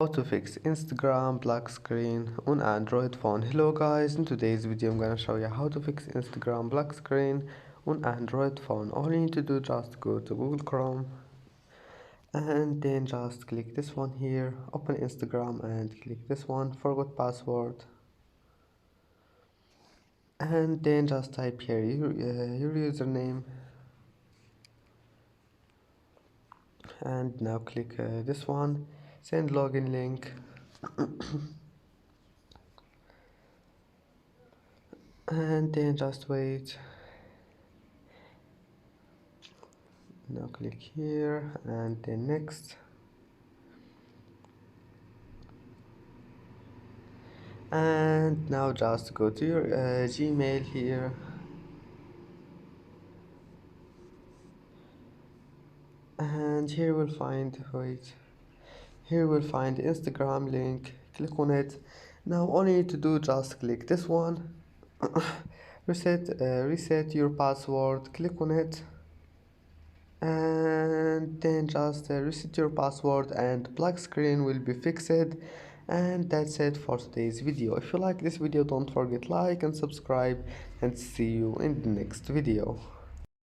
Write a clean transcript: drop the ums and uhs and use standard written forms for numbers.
How to fix Instagram black screen on Android phone. Hello guys, in today's video I'm gonna show you how to fix Instagram black screen on Android phone. All you need to do just go to Google Chrome and then just click this one here, open Instagram and click this one, forgot password, and then just type here your username and now click this one, send login link. And then just wait. Now click here and then next, and now just go to your Gmail here and here we'll find Instagram link, click on it. Now all you need to do just click this one, reset your password, click on it and then just reset your password and black screen will be fixed. And that's it for today's video. If you like this video, don't forget like and subscribe, and see you in the next video.